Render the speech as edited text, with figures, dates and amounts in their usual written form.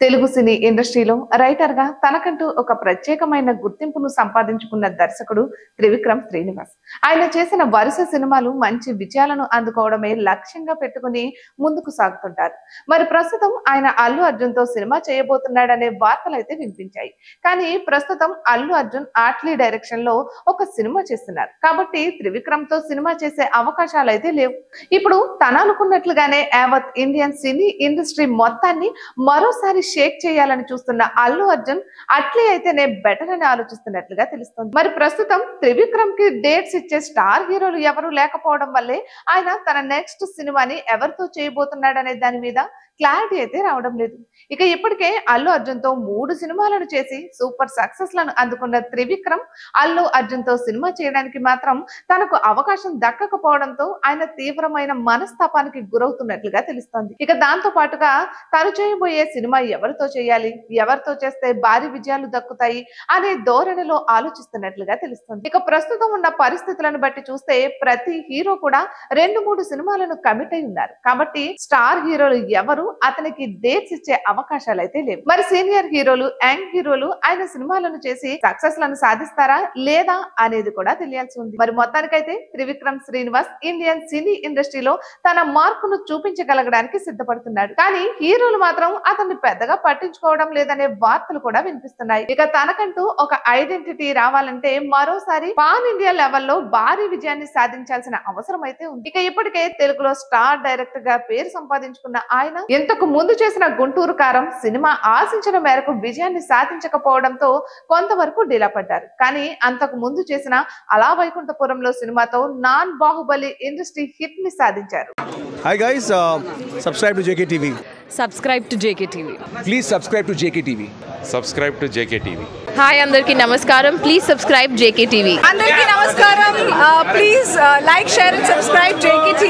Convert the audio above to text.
తెలుగు సినీ ఇండస్ట్రీలో రైటర్ గా తనకంటూ ఒక ప్రత్యేకమైన గుర్తింపును సంపాదించుకున్న దర్శకుడు త్రివిక్రమ్ శ్రీనివాస్. ఆయన చేసిన వరుస సినిమాలు మంచి విజయాలను అందుకోవడమే లక్ష్యంగా పెట్టుకుని ముందుకు సాగుతుంటారు. మరి ప్రస్తుతం ఆయన అల్లు అర్జున్ తో సినిమా చేయబోతున్నాడనే వార్తలు అయితే వినిపించాయి. కానీ ప్రస్తుతం అల్లు అర్జున్ ఆట్లీ డైరెక్షన్ లో ఒక సినిమా చేస్తున్నారు కాబట్టి త్రివిక్రమ్ తో సినిమా చేసే అవకాశాలు అయితే లేవు. ఇప్పుడు తన అనుకున్నట్లుగానే యావత్ ఇండియన్ సినీ ఇండస్ట్రీ మొత్తాన్ని మరోసారి షేక్ చేయాలని చూస్తున్న అల్లు అర్జున్ అట్లీ అయితేనే బెటర్ అని ఆలోచిస్తున్నట్లుగా తెలుస్తుంది. మరి ప్రస్తుతం త్రివిక్రమ్ కి డేట్స్ ఇచ్చే స్టార్ హీరోలు ఎవరు లేకపోవడం వల్లే ఆయన తన నెక్స్ట్ సినిమాని ఎవరితో చేయబోతున్నాడనే దాని మీద క్లారిటీ అయితే రావడం లేదు. ఇక ఇప్పటికే అల్లు అర్జున్ తో 3 సినిమాలను చేసి సూపర్ సక్సెస్ లను అందుకున్న త్రివిక్రమ్ అల్లు అర్జున్ తో సినిమా చేయడానికి మాత్రం తనకు అవకాశం దక్కకపోవడంతో ఆయన తీవ్రమైన మనస్తాపానికి గురవుతున్నట్లుగా తెలుస్తోంది. ఇక దాంతో పాటుగా తను చేయబోయే సినిమా ఎవరితో చేయాలి, ఎవరితో చేస్తే భారీ విజయాలు దక్కుతాయి అనే ధోరణిలో ఆలోచిస్తున్నట్లుగా తెలుస్తుంది. ఇక ప్రస్తుతం ఉన్న పరిస్థితులను బట్టి చూస్తే ప్రతి హీరో కూడా 2-3 సినిమాలను కమిట్ అయి ఉన్నారు కాబట్టి స్టార్ హీరోలు ఎవరు అతనికి డేట్స్ ఇచ్చే అవకాశాలు అయితే లేవు. మరి సీనియర్ హీరోలు, యంగ్ హీరోలు ఆయన సినిమాలను చేసి సక్సెస్ లను సాధిస్తారా లేదా అనేది కూడా తెలియాల్సి ఉంది. మరి మొత్తానికైతే త్రివిక్రమ్ శ్రీనివాస్ ఇండియన్ సినీ ఇండస్ట్రీలో తన మార్కును చూపించగలగడానికి సిద్ధపడుతున్నాడు. కానీ హీరోలు మాత్రం అతన్ని పెద్దగా పట్టించుకోవడం లేదనే వార్తలు కూడా వినిపిస్తున్నాయి. ఇక తనకంటూ ఒక ఐడెంటిటీ రావాలంటే మరోసారి పాన్ ఇండియా లెవెల్లో భారీ విజయాన్ని సాధించాల్సిన అవసరం అయితే ఉంది. ఇక ఇప్పటికే తెలుగులో స్టార్ డైరెక్టర్ గా పేరు సంపాదించుకున్న ఆయన ఇంతకు ముందు చేసిన గుంటూరు కారం సినిమా ఆశించిన మేరకు విజయాన్ని సాధించకపోవడంతో కొంతవరకు డీలా పడ్డారు. కానీ అంతకు ముందు చేసిన అలా వైకుంఠపురంలో సినిమాతో నాన్ బాహుబలి ఇండస్ట్రీ హిట్ ని సాధించారు. Hi guys, subscribe to JKTV. Subscribe to JKTV. Please subscribe to JKTV. Subscribe to JKTV. Hi andarki namaskaram. Please subscribe JKTV. Andarki namaskaram. Please like, share and subscribe JKTV.